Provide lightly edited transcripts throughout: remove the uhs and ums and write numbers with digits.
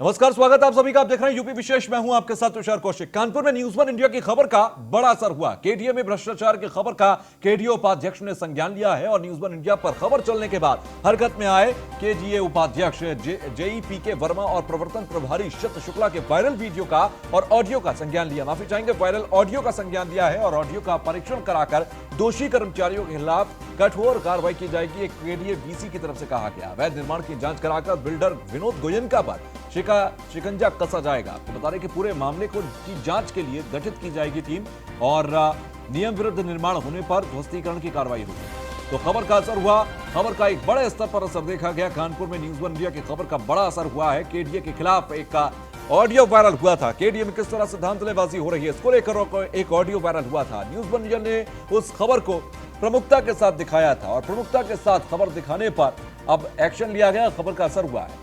नमस्कार, स्वागत है आप सभी का। आप देख रहे हैं यूपी विशेष। मैं हूं आपके साथ तुषार कौशिक। कानपुर में न्यूज वन इंडिया की खबर का बड़ा असर हुआ। केडीए में भ्रष्टाचार की खबर का केडीए उपाध्यक्ष ने संज्ञान लिया है और न्यूज वन इंडिया पर खबर चलने के बाद हरकत में आए केडीए उपाध्यक्ष जेई के वर्मा और प्रवर्तन प्रभारी शत शुक्ला के वायरल वीडियो का और ऑडियो का संज्ञान लिया। माफी चाहेंगे, वायरल ऑडियो का संज्ञान लिया है और ऑडियो का परीक्षण कराकर दोषी कर्मचारियों के खिलाफ कठोर कार्रवाई की जाएगी। एक केडीए वीसी की तरफ से कहा गया अवैध निर्माण की जांच कराकर बिल्डर विनोद गोयनका पर शिकंजा कसा जाएगा। आपको बता दें कि पूरे मामले को की जांच के लिए गठित की जाएगी टीम और नियम विरुद्ध निर्माण होने पर ध्वस्तीकरण की कार्रवाई होगी। तो खबर का असर हुआ, खबर का एक बड़े स्तर पर असर देखा गया। कानपुर में न्यूज वन इंडिया की खबर का बड़ा असर हुआ है। केडीए के खिलाफ एक ऑडियो वायरल हुआ था। केडीए में किस तरह से धांधलेबाजी हो रही है इसको लेकर एक ऑडियो वायरल हुआ था। न्यूज वन इंडिया ने उस खबर को प्रमुखता के साथ दिखाया था और प्रमुखता के साथ खबर दिखाने पर अब एक्शन लिया गया। खबर का असर हुआ है।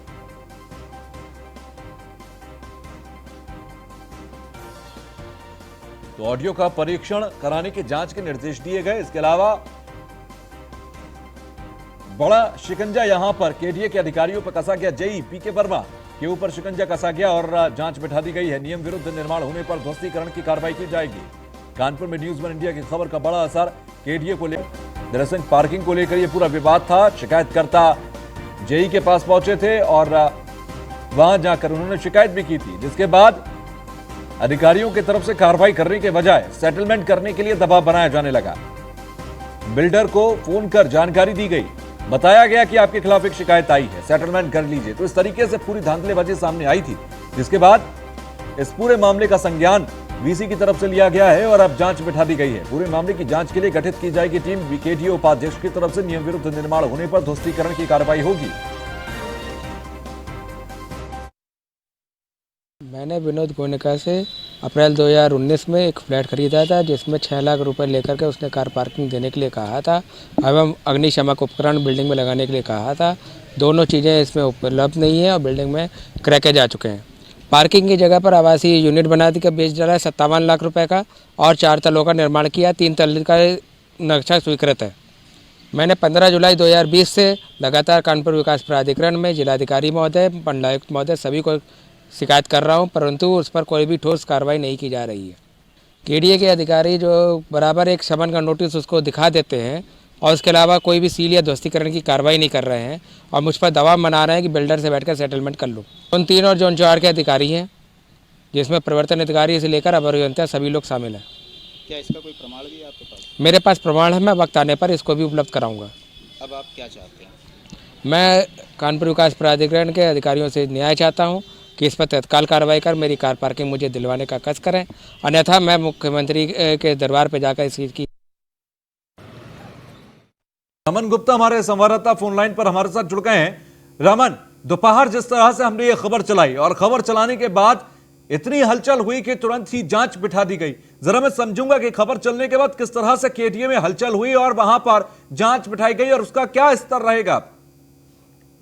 तो ऑडियो का परीक्षण कराने की जांच के निर्देश दिए गए। इसके अलावा बड़ा शिकंजा यहां पर केडीए के अधिकारियों पर कसा गया। जेई के वर्मा के ऊपर शिकंजा कसा गया और जांच बिठा दी गई है। नियम विरुद्ध निर्माण होने पर ध्वस्तीकरण की कार्रवाई की जाएगी। कानपुर में न्यूज वन इंडिया की खबर का बड़ा असर केडीए को लेकर। दरअसल पार्किंग को लेकर यह पूरा विवाद था। शिकायतकर्ता जेई के पास पहुंचे थे और वहां जाकर उन्होंने शिकायत भी की थी, जिसके बाद अधिकारियों की तरफ से कार्रवाई करने के बजाय सेटलमेंट करने के लिए दबाव बनाया जाने लगा। बिल्डर को फोन कर जानकारी दी गई, बताया गया कि आपके खिलाफ एक शिकायत आई है, सेटलमेंट कर लीजिए। तो इस तरीके से पूरी धांधलेबाजी सामने आई थी, जिसके बाद इस पूरे मामले का संज्ञान वीसी की तरफ से लिया गया है और अब जांच बिठा दी गई है। पूरे मामले की जांच के लिए गठित की जाएगी टीम। केडीए उपाध्यक्ष की तरफ से नियम विरुद्ध निर्माण होने पर ध्वस्तीकरण की कार्रवाई होगी। मैंने विनोद गोयनका से अप्रैल 2019 में एक फ्लैट खरीदा था, जिसमें 6 लाख रुपए लेकर के उसने कार पार्किंग देने के लिए कहा था एवं अग्निशमक उपकरण बिल्डिंग में लगाने के लिए कहा था। दोनों चीज़ें इसमें उपलब्ध नहीं है और बिल्डिंग में क्रैकेज आ चुके हैं। पार्किंग की जगह पर आवासीय यूनिट बना के बेच डाला है 57 लाख रुपये का और 4 तलों का निर्माण किया। 3 तल का नक्शा स्वीकृत है। मैंने 15 जुलाई 2020 से लगातार कानपुर विकास प्राधिकरण में जिलाधिकारी महोदय, मंडलायुक्त महोदय सभी को शिकायत कर रहा हूं, परंतु उस पर कोई भी ठोस कार्रवाई नहीं की जा रही है। केडीए के अधिकारी जो बराबर एक समन का नोटिस उसको दिखा देते हैं और उसके अलावा कोई भी सील या ध्वस्तीकरण की कार्रवाई नहीं कर रहे हैं और मुझ पर दबाव बना रहे हैं कि बिल्डर से बैठकर सेटलमेंट कर लूँ। जोन 3 और जोन 4 के अधिकारी हैं, जिसमें प्रवर्तन अधिकारी से लेकर अवर अभियंता सभी लोग शामिल हैं। क्या इसका कोई प्रमाण भी है आपके पास? मेरे पास प्रमाण है, मैं वक्त आने पर इसको भी उपलब्ध कराऊँगा। अब आप क्या चाहते हैं? मैं कानपुर विकास प्राधिकरण के अधिकारियों से न्याय चाहता हूँ कि इस पर तत्काल कार्रवाई कर मेरी कार पार्किंग मुझे दिलवाने का कष्ट करें, अन्यथा मैं मुख्यमंत्री के दरबार पर जाकर इस चीज़ की। रमन गुप्ता हमारे संवाददाता फोन लाइन पर हमारे साथ जुड़ गए हैं। रमन, दोपहर जिस तरह से हमने ये खबर चलाई और खबर चलाने के बाद इतनी हलचल हुई कि तुरंत ही जांच बिठा दी गई। जरा मैं समझूंगा कि खबर चलने के बाद किस तरह से केडीए में हलचल हुई और वहां पर जांच बिठाई गई और उसका क्या स्तर रहेगा?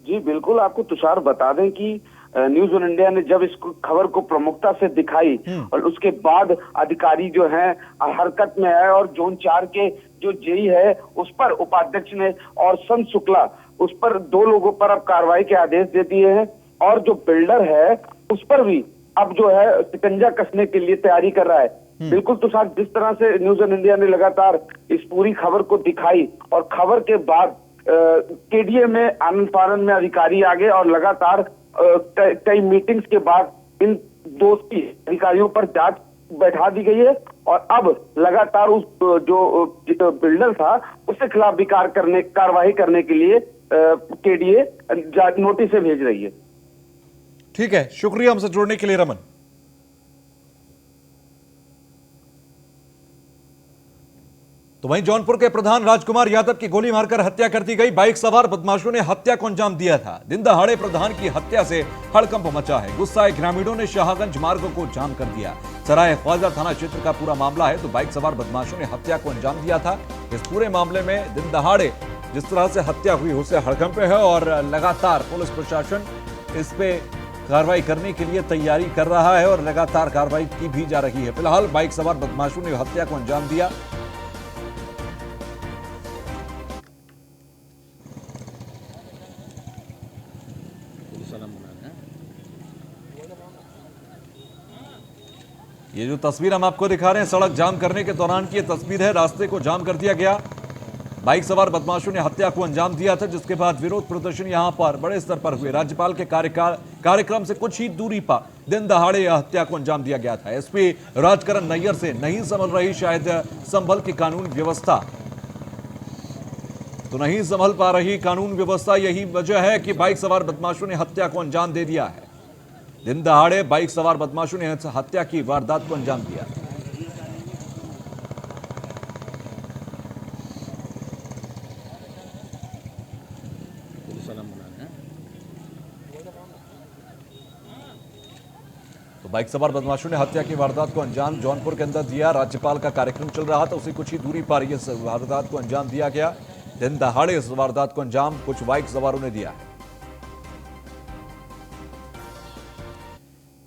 जी बिल्कुल, आपको तुषार बता दें कि न्यूज वन इंडिया ने जब इस खबर को प्रमुखता से दिखाई और उसके बाद अधिकारी जो हैं हरकत में आए और जोन 4 के जो जेई है उस पर उपाध्यक्ष ने और संत शुक्ला उस पर 2 लोगों पर अब कार्रवाई के आदेश दे दिए हैं और जो बिल्डर है उस पर भी अब जो है शिकंजा कसने के लिए तैयारी कर रहा है। बिल्कुल तुषार, जिस तरह से न्यूज वन इंडिया ने लगातार इस पूरी खबर को दिखाई और खबर के बाद केडीए में आनंद फानंद में अधिकारी आ गए और लगातार कई मीटिंग्स के बाद इन दोषी अधिकारियों पर जांच बैठा दी गई है और अब लगातार उस जो बिल्डर था उसके खिलाफ भी कार्रवाई करने के लिए केडीए नोटिस भेज रही है। ठीक है, शुक्रिया हमसे जुड़ने के लिए रमन। तो वहीं जौनपुर के प्रधान राजकुमार यादव की गोली मारकर हत्या कर दी गई। बाइक सवार बदमाशों ने हत्या को अंजाम दिया था। दिन दहाड़े प्रधान की हत्या से हड़कंप मचा है। गुस्साए ग्रामीणों ने शाहगंज मार्ग को जाम कर दिया। सराय ख्वाजा थाना क्षेत्र का पूरा मामला है। तो बाइक सवार बदमाशों ने हत्या को अंजाम दिया था। इस पूरे मामले में दिन दहाड़े जिस तरह से हत्या हुई उससे हड़कंप है और लगातार पुलिस प्रशासन इस पे कार्रवाई करने के लिए तैयारी कर रहा है और लगातार कार्रवाई की भी जा रही है। फिलहाल बाइक सवार बदमाशों ने हत्या को अंजाम दिया। ये जो तस्वीर हम आपको दिखा रहे हैं सड़क जाम करने के दौरान की ये तस्वीर है। रास्ते को जाम कर दिया गया, बाइक सवार बदमाशों ने हत्या को अंजाम दिया था, जिसके बाद विरोध प्रदर्शन यहां पर बड़े स्तर पर हुए। राज्यपाल के कार्यक्रम से कुछ ही दूरी पर दिन दहाड़े यह हत्या को अंजाम दिया गया था। एसपी राजकरण नैयर से नहीं संभल रही शायद संभल की कानून व्यवस्था, तो नहीं संभल पा रही कानून व्यवस्था, यही वजह है कि बाइक सवार बदमाशों ने हत्या को अंजाम दे दिया है। दिन दहाड़े बाइक सवार बदमाशों ने हत्या की वारदात को अंजाम दिया। तो बाइक सवार बदमाशों ने हत्या की वारदात को अंजाम जौनपुर के अंदर दिया। राज्यपाल का कार्यक्रम चल रहा था, उसी कुछ ही दूरी पर यह वारदात को अंजाम दिया गया। दिन दहाड़े इस वारदात को अंजाम कुछ बाइक सवारों ने दिया है।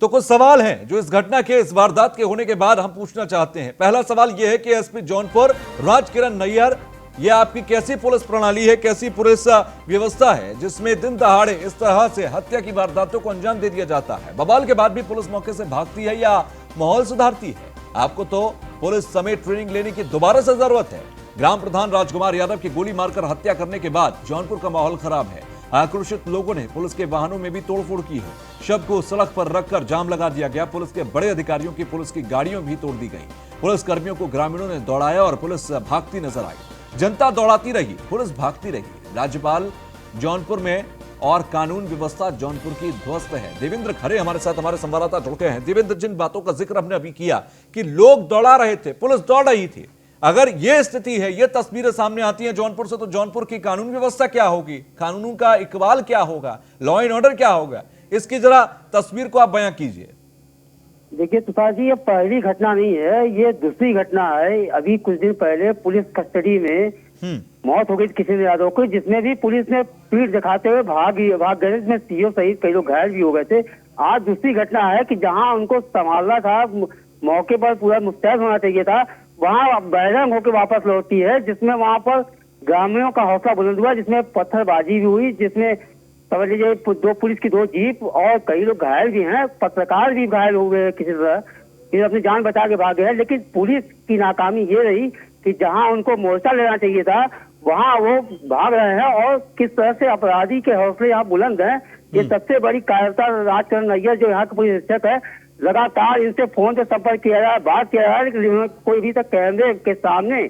तो कुछ सवाल हैं जो इस घटना के, इस वारदात के होने के बाद हम पूछना चाहते हैं। पहला सवाल यह है कि एसपी जौनपुर राजकिरण नैयर, यह आपकी कैसी पुलिस प्रणाली है, कैसी पुलिस व्यवस्था है जिसमें दिन दहाड़े इस तरह से हत्या की वारदातों को अंजाम दे दिया जाता है? बवाल के बाद भी पुलिस मौके से भागती है या माहौल सुधारती है? आपको तो पुलिस समेत ट्रेनिंग लेने की दोबारा से जरूरत है। ग्राम प्रधान राजकुमार यादव की गोली मारकर हत्या करने के बाद जौनपुर का माहौल खराब है। आक्रोशित लोगों ने पुलिस के वाहनों में भी तोड़फोड़ की है। शव को सड़क पर रखकर जाम लगा दिया गया। पुलिस के बड़े अधिकारियों की पुलिस की गाड़ियों भी तोड़ दी गई। पुलिस कर्मियों को ग्रामीणों ने दौड़ाया और पुलिस भागती नजर आई। जनता दौड़ाती रही, पुलिस भागती रही। राज्यपाल जौनपुर में और कानून व्यवस्था जौनपुर की ध्वस्त है। देवेंद्र खरे हमारे साथ, हमारे संवाददाता जुड़ गए हैं। देवेंद्र, जिन बातों का जिक्र हमने अभी किया कि लोग दौड़ा रहे थे, पुलिस दौड़ रही थी, अगर यह स्थिति है, यह तस्वीरें सामने आती हैं जौनपुर से, तो जौनपुर की कानून व्यवस्था क्या होगी, कानून का इकबाल क्या होगा, लॉ एंड ऑर्डर क्या होगा, इसकी जरा तस्वीर को आप बयां कीजिए। देखिए तुषार जी, ये पहली घटना नहीं है, ये दूसरी घटना है। अभी कुछ दिन पहले पुलिस कस्टडी में मौत हो गई किसी यादव को, जिसमें भी पुलिस ने पीठ दिखाते हुए भाग गए, जिसमें सीओ सहित कई लोग घायल भी हो गए थे। आज दूसरी घटना है कि जहां उनको संभालना था, मौके पर पूरा मुस्तैद होना चाहिए था, वहां बैरंग होकर वापस लौटती है, जिसमें वहां पर ग्रामीणों का हौसला बुलंद हुआ, जिसमें पत्थरबाजी भी हुई, जिसमें समझ लीजिए दो पुलिस की 2 जीप और कई लोग घायल भी हैं, पत्रकार भी घायल हो गए किसी तरह, फिर अपनी जान बचा के भागे हैं। लेकिन पुलिस की नाकामी ये रही कि जहां उनको मोर्चा लेना चाहिए था वहां वो भाग रहे हैं, और किस तरह से अपराधी के हौसले यहाँ बुलंद हैं। ये सबसे बड़ी कायरता राजकरण नैयर जो यहाँ के पुलिस अधीक्षक है, लगातार इनसे फोन से संपर्क किया जा रहा है, बात किया जा रहा है, लेकिन कोई भी तक कैमरे के सामने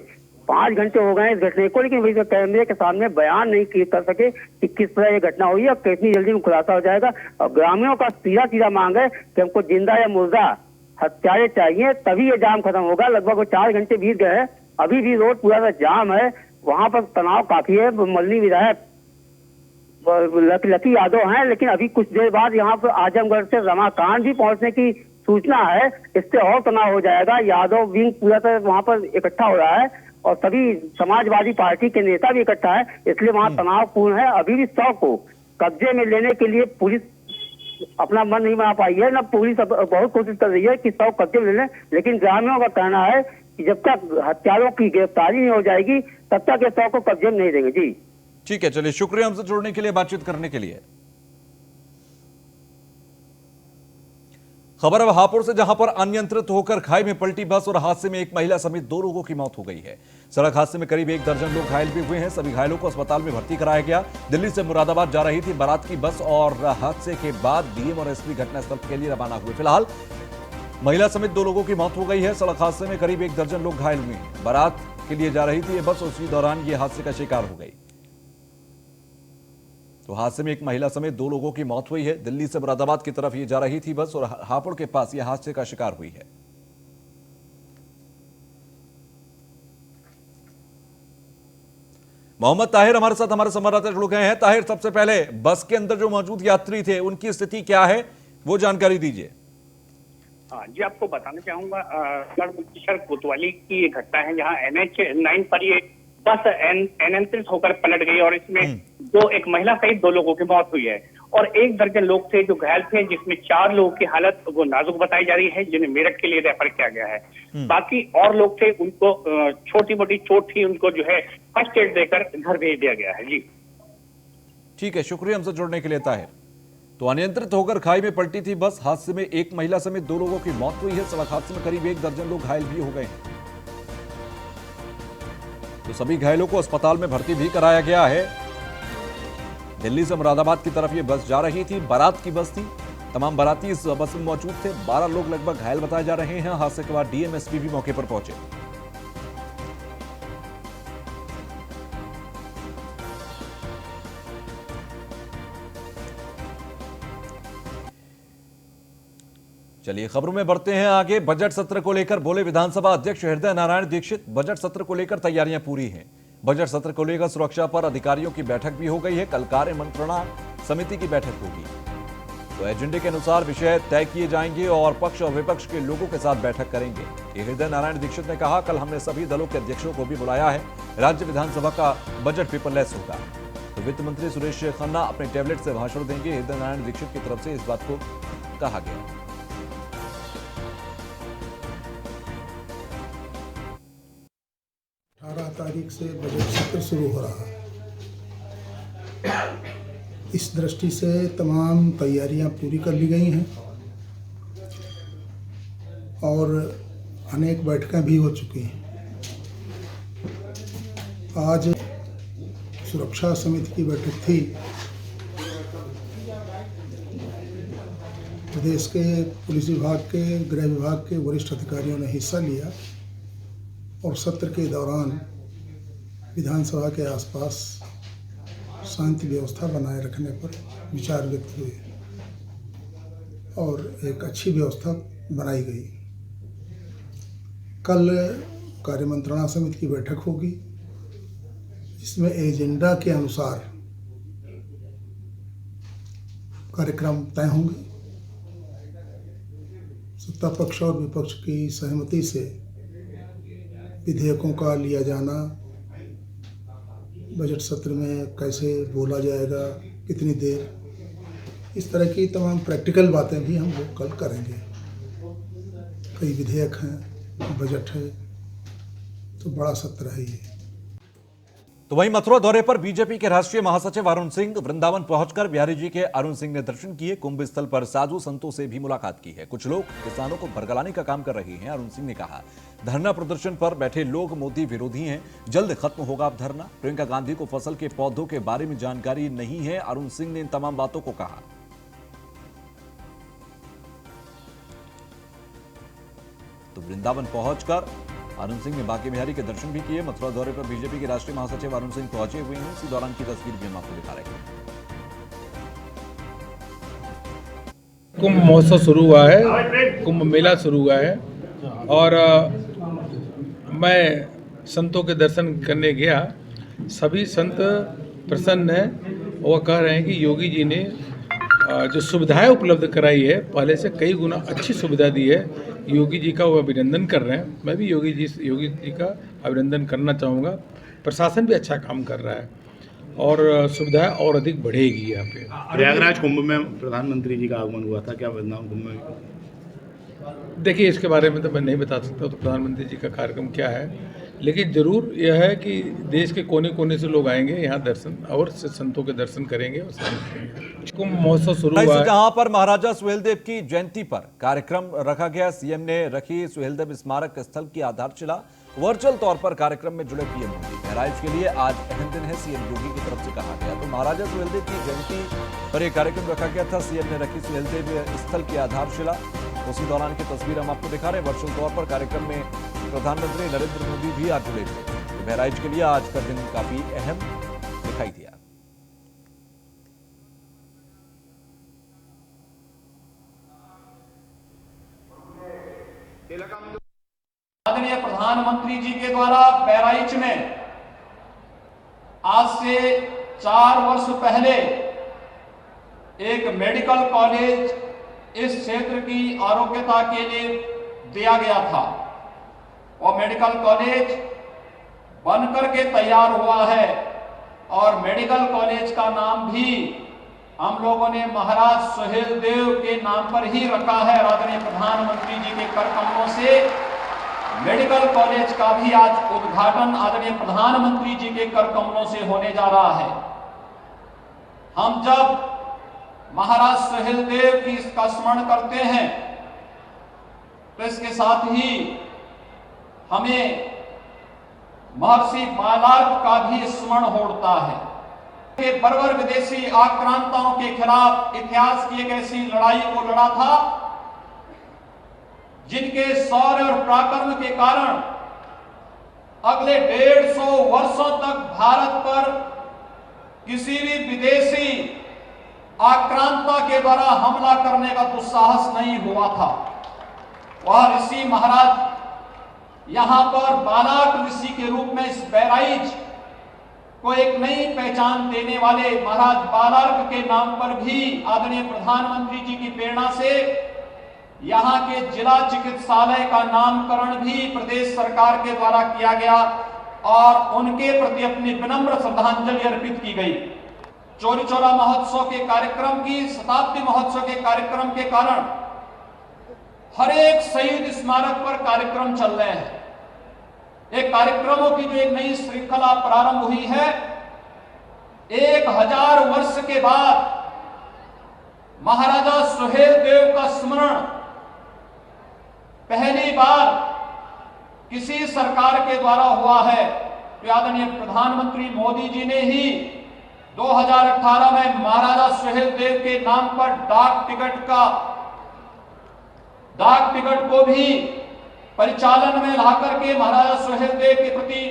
5 घंटे हो गए इस घटने को, लेकिन अभी तक कैमरे के सामने बयान नहीं कर सके कि किस तरह ये घटना हुई है, कितनी जल्दी खुलासा हो जाएगा। और ग्रामीणों का सीधा मांग है कि हमको जिंदा या मुर्दा हत्यारे चाहिए, तभी ये जाम खत्म होगा। लगभग 4 घंटे बीत गए हैं, अभी भी रोड पूरा जाम है, वहां पर तनाव काफी है। मल्ली विधायक लकी यादव हैं, लेकिन अभी कुछ देर बाद यहाँ पर आजमगढ़ से रमाकांत भी पहुंचने की सूचना है, इससे और तनाव हो जाएगा। यादव विंग पूरा तरह वहां पर इकट्ठा हो रहा है और सभी समाजवादी पार्टी के नेता भी इकट्ठा है, इसलिए वहां तनावपूर्ण है। अभी भी 100 को कब्जे में लेने के लिए पुलिस अपना मन नहीं बना पाई है, ना पुलिस बहुत कोशिश कर रही है कि 100 कब्जे में ले लें, लेकिन ग्रामीणों का कहना है कि जब तक हत्यारों की गिरफ्तारी नहीं हो जाएगी तब तक ये 100 को कब्जे में नहीं देंगे। जी ठीक है, चलिए, शुक्रिया हमसे जुड़ने के लिए, बातचीत करने के लिए। खबर अब हापुड़ से, जहां पर अनियंत्रित होकर खाई में पलटी बस और हादसे में एक महिला समेत 2 लोगों की मौत हो गई है। सड़क हादसे में करीब 1 दर्जन लोग घायल भी हुए हैं। सभी घायलों को अस्पताल में भर्ती कराया गया। दिल्ली से मुरादाबाद जा रही थी बारात की बस और हादसे के बाद डीएम और एसपी घटनास्थल के लिए रवाना हुए। फिलहाल महिला समेत 2 लोगों की मौत हो गई है। सड़क हादसे में करीब 1 दर्जन लोग घायल हुए हैं। बारात के लिए जा रही थी ये बस, उसी दौरान ये हादसे का शिकार हो गई। तो हादसे में एक महिला समेत 2 लोगों की मौत हुई है। दिल्ली से मुरादाबाद की तरफ ये जा रही थी बस और हापुड़ के पास यह हादसे का शिकार हुई है। मोहम्मद ताहिर हमारे साथ, हमारे संवाददाता जुड़ गए हैं। ताहिर, सबसे पहले बस के अंदर जो मौजूद यात्री थे उनकी स्थिति क्या है, वो जानकारी दीजिए। हाँ जी, आपको बताना चाहूंगा सड़क कोतवाली की घटना है, जहां NH9 पर ये बस अनियंत्रित होकर पलट गई और इसमें एक महिला सहित 2 लोगों की मौत हुई है और 1 दर्जन लोग थे जो घायल थे, जिसमें 4 लोगों की हालत वो नाजुक बताई जा रही है, जिन्हें मेरठ के लिए रेफर किया गया है। बाकी और लोग थे, उनको छोटी मोटी चोट थी, उनको जो है फर्स्ट एड देकर घर भेज दिया गया है। जी ठीक है, शुक्रिया हमसे जुड़ने के लिए ताहिर। तो अनियंत्रित होकर खाई में पलटी थी बस। हादसे में एक महिला समेत 2 लोगों की मौत हुई है। सड़क हादसे में करीब 1 दर्जन लोग घायल भी हो गए हैं। तो सभी घायलों को अस्पताल में भर्ती भी कराया गया है। दिल्ली से मुरादाबाद की तरफ ये बस जा रही थी, बारात की बस थी। तमाम बाराती इस बस में मौजूद थे। 12 लोग लगभग घायल बताए जा रहे हैं। हादसे के बाद डीएमएसपी भी मौके पर पहुंचे। चलिए खबरों में बढ़ते हैं आगे। बजट सत्र को लेकर बोले विधानसभा अध्यक्ष हृदय नारायण दीक्षित। बजट सत्र को लेकर तैयारियां पूरी हैं। बजट सत्र को लेकर सुरक्षा पर अधिकारियों की बैठक भी हो गई है। कल कार्य मंत्रणा समिति की बैठक होगी, तो एजेंडे के अनुसार विषय तय किए जाएंगे और पक्ष और विपक्ष के लोगों के साथ बैठक करेंगे। ये हृदय नारायण दीक्षित ने कहा, कल हमने सभी दलों के अध्यक्षों को भी बुलाया है। राज्य विधानसभा का बजट पेपरलेस होगा। तो वित्त मंत्री सुरेश खन्ना अपने टैबलेट से भाषण देंगे। हृदय नारायण दीक्षित की तरफ से इस बात को कहा गया। 18 तारीख से बजट सत्र शुरू हो रहा है। इस दृष्टि से तमाम तैयारियां पूरी कर ली गई हैं और अनेक बैठकें भी हो चुकी हैं। आज सुरक्षा समिति की बैठक थी। प्रदेश के पुलिस विभाग के, गृह विभाग के वरिष्ठ अधिकारियों ने हिस्सा लिया और सत्र के दौरान विधानसभा के आसपास शांति व्यवस्था बनाए रखने पर विचार व्यक्त हुए और एक अच्छी व्यवस्था बनाई गई। कल कार्य मंत्रणा समिति की बैठक होगी, जिसमें एजेंडा के अनुसार कार्यक्रम तय होंगे। सत्ता पक्ष और विपक्ष की सहमति से विधेयकों का लिया जाना, बजट सत्र में कैसे बोला जाएगा, कितनी देर, इस तरह की तमाम प्रैक्टिकल बातें भी हम लोग कल करेंगे। कई विधेयक हैं, बजट है, तो बड़ा सत्र है ये। तो वहीं मथुरा दौरे पर बीजेपी के राष्ट्रीय महासचिव अरुण सिंह वृंदावन पहुंचकर बिहारी जी के अरुण सिंह ने दर्शन किए। कुंभ स्थल पर साधु संतों से भी मुलाकात की है। कुछ लोग किसानों को भरगलाने का काम कर रहे हैं। अरुण सिंह ने कहा, धरना प्रदर्शन पर बैठे लोग मोदी विरोधी हैं, जल्द खत्म होगा अब धरना। प्रियंका गांधी को फसल के पौधों के बारे में जानकारी नहीं है। अरुण सिंह ने इन तमाम बातों को कहा। तो वृंदावन पहुंचकर अरुण सिंह ने बांके बिहारी के दर्शन भी किए। मथुरा दौरे पर बीजेपी के राष्ट्रीय महासचिव अरुण सिंह पहुंचे हुए हैं। इसी दौरान की तस्वीर भी हम आपको दिखा रहे हैं। कुंभ महोत्सव शुरू हुआ है, कुंभ मेला शुरू हुआ है और मैं संतों के दर्शन करने गया। सभी संत प्रसन्न हैं और कह रहे हैं कि योगी जी ने जो सुविधाएं उपलब्ध कराई है, पहले से कई गुना अच्छी सुविधा दी है। योगी जी का वो अभिनंदन कर रहे हैं। मैं भी योगी जी का अभिनंदन करना चाहूँगा। प्रशासन भी अच्छा काम कर रहा है और सुविधाएं और अधिक बढ़ेगी यहाँ पे। प्रयागराज कुंभ में प्रधानमंत्री जी का आगमन हुआ था, क्या वृंदावन कुंभ में? देखिए, इसके बारे में तो मैं नहीं बता सकता तो प्रधानमंत्री जी का कार्यक्रम क्या है, लेकिन जरूर यह है कि देश के कोने कोने से लोग आएंगे यहाँ दर्शन और संतों के दर्शन करेंगे और कुंभ महोत्सव शुरू हुआ है। जहां पर महाराजा सुहेलदेव की जयंती पर कार्यक्रम रखा गया। सीएम ने रखी सुहेलदेव स्मारक स्थल की आधारशिला। वर्चुअल तौर पर कार्यक्रम में जुड़े पीएम मोदी। बहराइच के लिए आज अहम दिन है, सीएम योगी की तरफ से कहा गया। तो महाराजा सुहेलदेव की जयंती पर एक कार्यक्रम रखा गया था। सीएम ने रखी सुहेलदेव स्थल की आधारशिला। उसी दौरान की तस्वीर हम आपको दिखा रहे हैं। वर्चुअल तौर पर कार्यक्रम में प्रधानमंत्री नरेंद्र मोदी भी आज जुड़े थे। तो बहराइच के लिए आज का दिन काफी अहम दिखाई दिया। आदरणीय प्रधानमंत्री जी के द्वारा बहराइच में आज से 4 वर्ष पहले एक मेडिकल कॉलेज इस क्षेत्र की आरोग्यता के लिए दिया गया था। और मेडिकल कॉलेज बनकर के तैयार हुआ है और मेडिकल कॉलेज का नाम भी हम लोगों ने महाराज सुहेलदेव के नाम पर ही रखा है। आदरणीय प्रधानमंत्री जी के कर कमलों से मेडिकल कॉलेज का भी आज उद्घाटन आदरणीय प्रधानमंत्री जी के कर कमलों से होने जा रहा है। हम जब महाराज सुहेलदेव की इसका स्मरण करते हैं तो इसके साथ ही हमें महर्षि बालार्क का भी स्मरण होता है कि बर्बर विदेशी आक्रांताओं के खिलाफ इतिहास की एक ऐसी लड़ाई को लड़ा था जिनके शौर्य और पराक्रम के कारण अगले 150 वर्षों तक भारत पर किसी भी विदेशी आक्रांता के द्वारा हमला करने का दुस्साहस नहीं हुआ था। वह ऋषि महाराज यहां पर बालाक ऋषि के रूप में इस बहराइच को एक नई पहचान देने वाले महाराज बालार्क के नाम पर भी आदरणीय प्रधानमंत्री जी की प्रेरणा से यहां के जिला चिकित्सालय का नामकरण भी प्रदेश सरकार के द्वारा किया गया और उनके प्रति अपनी विनम्र श्रद्धांजलि अर्पित की गई। चौरी चौरा महोत्सव के कार्यक्रम की शताब्दी महोत्सव के कार्यक्रम के कारण हर एक शहीद स्मारक पर कार्यक्रम चल रहे हैं। एक कार्यक्रमों की जो एक नई श्रृंखला प्रारंभ हुई है, 1000 वर्ष के बाद महाराजा सुहेलदेव का स्मरण पहली बार किसी सरकार के द्वारा हुआ है। तो आदरणीय प्रधानमंत्री मोदी जी ने ही 2018 में महाराजा सुहेलदेव के नाम पर डाक टिकट को भी परिचालन में लाकर के महाराजा सुहेलदेव के प्रति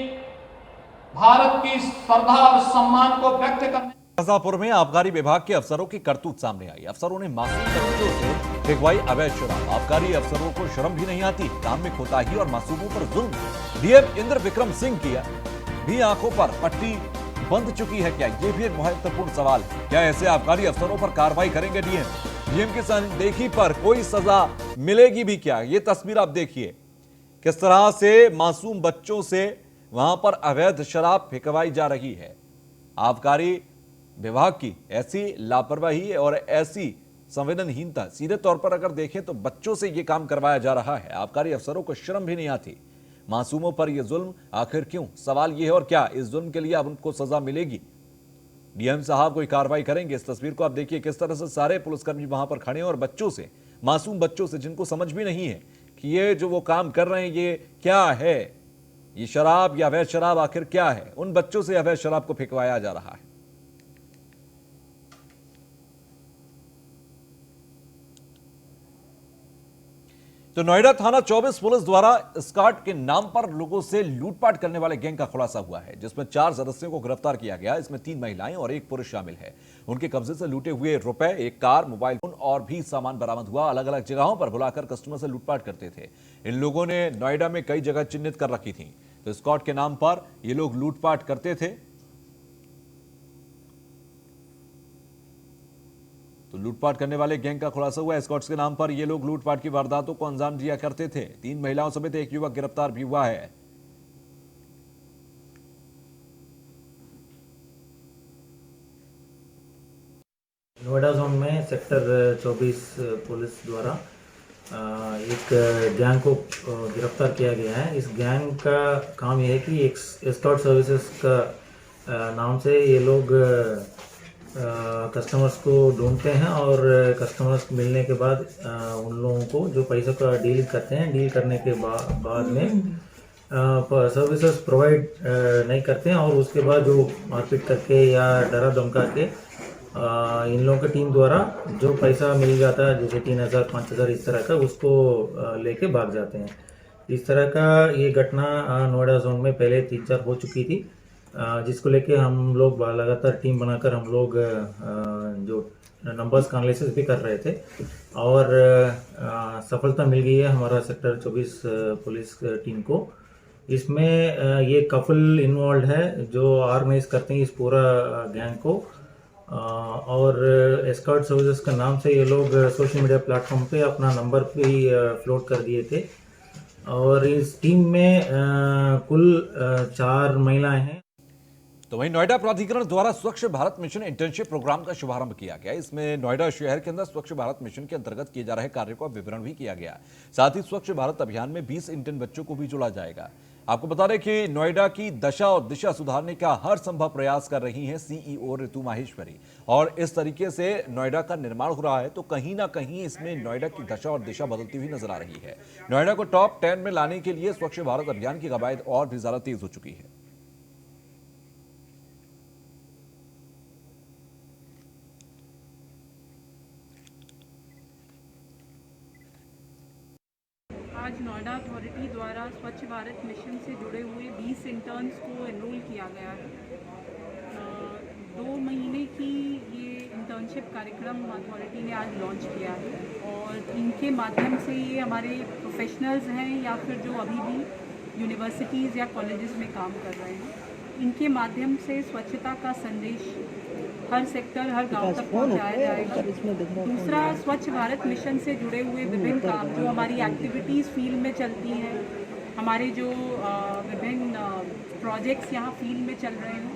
भारत की श्रद्धा और सम्मान को व्यक्त करने। शाहजहांपुर में आबकारी विभाग के अफसरों की करतूत सामने आई। अफसरों ने मासूम बच्चों से फेंकवाई अवैध शराब। आबकारी अफसरों को शर्म भी नहीं आती, काम में कोताही और मासूमों पर जुल्म। डीएम इंद्र विक्रम सिंह की भी आंखों पर पट्टी बंध चुकी है क्या? ये भी एक महत्वपूर्ण सवाल है। क्या ऐसे आबकारी अफसरों पर कार्रवाई करेंगे डीएम की अनदेखी पर कोई सजा मिलेगी भी क्या? ये तस्वीर आप देखिए किस तरह से मासूम बच्चों से वहां पर अवैध शराब फेंकवाई जा रही है। आबकारी विभाग की ऐसी लापरवाही और ऐसी संवेदनहीनता, सीधे तौर पर अगर देखें तो बच्चों से यह काम करवाया जा रहा है। आबकारी अफसरों को शर्म भी नहीं आती। मासूमों पर यह जुल्म आखिर क्यों? सवाल यह है। और क्या इस जुल्म के लिए अब उनको सजा मिलेगी? डीएम साहब कोई कार्रवाई करेंगे? इस तस्वीर को आप देखिए किस तरह से सारे पुलिसकर्मी वहां पर खड़े हैं और बच्चों से, मासूम बच्चों से, जिनको समझ भी नहीं है कि ये जो वो काम कर रहे हैं ये क्या है, ये शराब या अवैध शराब आखिर क्या है। उन बच्चों से अवैध शराब को फेंकवाया जा रहा है। तो नोएडा थाना 24 पुलिस द्वारा स्कॉट के नाम पर लोगों से लूटपाट करने वाले गैंग का खुलासा हुआ है, जिसमें 4 सदस्यों को गिरफ्तार किया गया। इसमें 3 महिलाएं और 1 पुरुष शामिल है। उनके कब्जे से लूटे हुए रुपए, 1 कार, मोबाइल फोन और भी सामान बरामद हुआ। अलग अलग जगहों पर बुलाकर कस्टमर से लूटपाट करते थे। इन लोगों ने नोएडा में कई जगह चिन्हित कर रखी थी। तो स्कॉट के नाम पर ये लोग लूटपाट करते थे। तो लूटपाट करने वाले गैंग का खुलासा हुआ। एस्कॉर्ट्स के नाम पर ये लोग लूटपाट की वारदातों को अंजाम दिया करते थे। 3 महिलाओं समेत 1 युवक गिरफ्तार भी हुआ है। नोएडा जोन में सेक्टर 24 पुलिस द्वारा एक गैंग को गिरफ्तार किया गया है। इस गैंग का काम यह है कि एक एस्कॉर्ट सर्विसेज का नाम से ये लोग कस्टमर्स को ढूंढते हैं और कस्टमर्स मिलने के बाद उन लोगों को जो पैसों का डील करते हैं, डील करने के बाद में सर्विसेज प्रोवाइड नहीं करते हैं और उसके बाद जो मारपीट करके या डरा धमका के इन लोगों की टीम द्वारा जो पैसा मिल जाता है, जैसे 3000 5000 इस तरह का, उसको लेके भाग जाते हैं। इस तरह का ये घटना नोएडा जोन में पहले 3-4 हो चुकी थी, जिसको लेके हम लोग लगातार टीम बनाकर हम लोग जो नंबर्स का एनालिसिस भी कर रहे थे और सफलता मिल गई है हमारा सेक्टर 24 पुलिस टीम को। इसमें ये कपल इन्वॉल्व है जो ऑर्गेनाइज करते हैं इस पूरा गैंग को और एस्कॉर्ट सर्विसेज का नाम से ये लोग सोशल मीडिया प्लेटफॉर्म पे अपना नंबर भी फ्लोट कर दिए थे और इस टीम में कुल 4 महिलाएं हैं। तो वहीं नोएडा प्राधिकरण द्वारा स्वच्छ भारत मिशन इंटर्नशिप प्रोग्राम का शुभारंभ किया गया। इसमें नोएडा शहर के अंदर स्वच्छ भारत मिशन के अंतर्गत किए जा रहे कार्यों का विवरण भी किया गया। साथ ही स्वच्छ भारत अभियान में 20 इंटर्न बच्चों को भी जोड़ा जाएगा। आपको बता दें कि नोएडा की दशा और दिशा सुधारने का हर संभव प्रयास कर रही हैं सीईओ ऋतु माहेश्वरी। और इस तरीके से नोएडा का निर्माण हो रहा है तो कहीं ना कहीं इसमें नोएडा की दशा और दिशा बदलती हुई नजर आ रही है। नोएडा को टॉप 10 में लाने के लिए स्वच्छ भारत अभियान की कवायद और भी ज्यादा तेज हो चुकी है। आज नोएडा अथॉरिटी द्वारा स्वच्छ भारत मिशन से जुड़े हुए 20 इंटर्न्स को एनरोल किया गया है। 2 महीने की ये इंटर्नशिप कार्यक्रम अथॉरिटी ने आज लॉन्च किया है और इनके माध्यम से ये हमारे प्रोफेशनल्स हैं या फिर जो अभी भी यूनिवर्सिटीज़ या कॉलेजेस में काम कर रहे हैं, इनके माध्यम से स्वच्छता का संदेश हर सेक्टर, हर गांव तक पहुंचाया जाएगा। दूसरा, स्वच्छ भारत मिशन से जुड़े हुए विभिन्न काम जो हमारी एक्टिविटीज़ फील्ड में चलती हैं, हमारे जो विभिन्न प्रोजेक्ट्स यहाँ फील्ड में चल रहे हैं,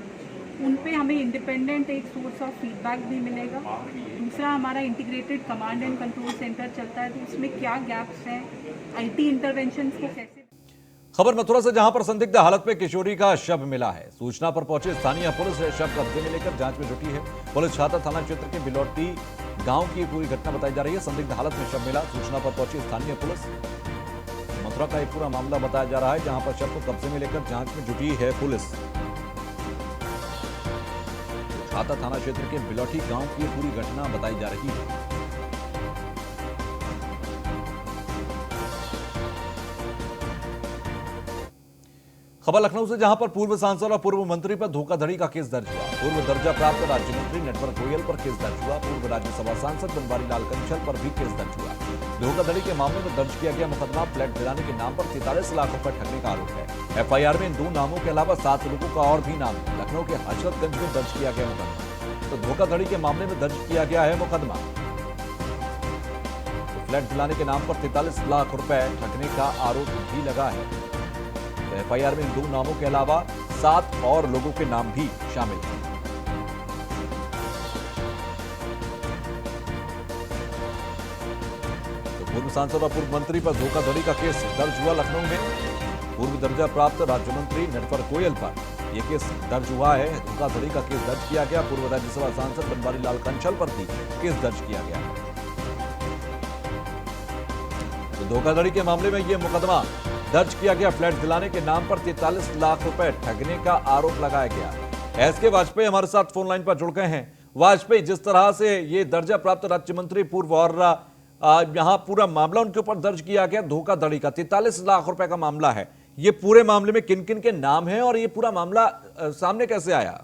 उन पे हमें इंडिपेंडेंट एक सोर्स ऑफ फीडबैक भी मिलेगा। दूसरा, हमारा integrated command and control centre चलता है तो उसमें क्या गैप्स हैं, आईटी इंटरवेंशन को कैसे। खबर मथुरा से, जहां पर संदिग्ध हालत में किशोरी का शव मिला है। सूचना पर पहुंची स्थानीय पुलिस शव कब्जे में लेकर जांच में जुटी है। पुलिस छाता थाना क्षेत्र के बिलौटी गांव की पूरी घटना बताई जा रही है। संदिग्ध हालत में शव मिला, सूचना पर पहुंची स्थानीय पुलिस। मथुरा का ये पूरा मामला बताया जा रहा है, जहां पर शव को कब्जे में लेकर जांच में जुटी है पुलिस। छाता थाना क्षेत्र के बिलौटी गांव की पूरी घटना बताई जा रही है। खबर लखनऊ से, जहां पर पूर्व सांसद और पूर्व मंत्री पर धोखाधड़ी का केस दर्ज हुआ। पूर्व दर्जा प्राप्त राज्य मंत्री नटवर गोयल पर केस दर्ज हुआ। पूर्व राज्यसभा सांसद बनवारी लाल कंचल पर भी केस दर्ज हुआ। धोखाधड़ी के मामले में दर्ज किया गया मुकदमा फ्लैट दिलाने के नाम पर 43 लाख रुपए ठगने का आरोप है। एफआईआर में इन 2 नामों के अलावा 7 लोगों का और भी नाम है। लखनऊ के हजरतगंज में दर्ज किया गया मुकदमा। तो धोखाधड़ी के मामले में दर्ज किया गया है मुकदमा। फ्लैट दिलाने के नाम पर 43 लाख रुपए ठगने का आरोप भी लगा है। एफआईआर में इन 2 नामों के अलावा 7 और लोगों के नाम भी शामिल हैं। तो पूर्व सांसद और पूर्व मंत्री पर धोखाधड़ी का केस दर्ज हुआ लखनऊ में। पूर्व दर्जा प्राप्त राज्य मंत्री नटवर गोयल पर यह केस दर्ज हुआ है। धोखाधड़ी का केस दर्ज किया गया। पूर्व राज्यसभा सांसद बनवारी लाल कंचल पर भी केस दर्ज किया गया है। तो धोखाधड़ी के मामले में यह मुकदमा दर्ज किया गया। फ्लैट दिलाने के नाम पर 43 लाख रुपए ठगने का आरोप लगाया गया। एस के वाजपेयी हमारे साथ फोन लाइन पर जुड़ गए हैं। वाजपेयी, जिस तरह से ये दर्जा प्राप्त राज्य मंत्री पूर्व और यहां पूरा मामला उनके ऊपर दर्ज किया गया, धोखाधड़ी का 43 लाख रुपए का मामला है, ये पूरे मामले में किन किन के नाम हैं और ये पूरा मामला सामने कैसे आया?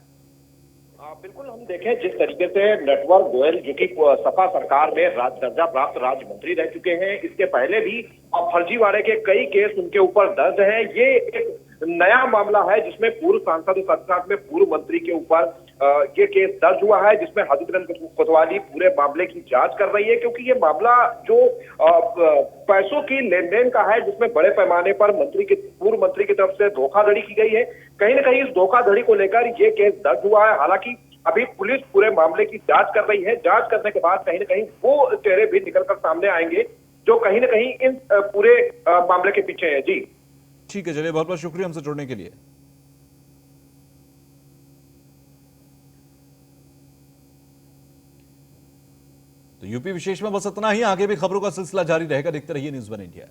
बिल्कुल, हम देखें जिस तरीके से नटवर गोयल जो कि सपा सरकार में दर्जा प्राप्त राज्य मंत्री रह चुके हैं, इसके पहले भी फर्जीवाड़े के कई केस उनके ऊपर दर्ज हैं। ये एक नया मामला है जिसमें पूर्व सांसद और साथ में पूर्व मंत्री के ऊपर ये केस दर्ज हुआ है, जिसमें हजरतगंज कोतवाली पूरे मामले की जांच कर रही है, क्योंकि ये मामला जो पैसों की लेन देन का है, जिसमें बड़े पैमाने पर पूर्व मंत्री की तरफ से धोखाधड़ी की गई है। कहीं ना कहीं इस धोखाधड़ी को लेकर ये केस दर्ज हुआ है। हालांकि अभी पुलिस पूरे मामले की जांच कर रही है। जांच करने के बाद कहीं ना कहीं वो चेहरे भी निकलकर सामने आएंगे जो कहीं ना कहीं इन पूरे मामले के पीछे है। जी ठीक है, चलिए, बहुत बहुत शुक्रिया हमसे जुड़ने के लिए। तो यूपी विशेष में बस इतना ही। आगे भी खबरों का सिलसिला जारी रहेगा। देखते रहिए न्यूज़ 1 इंडिया।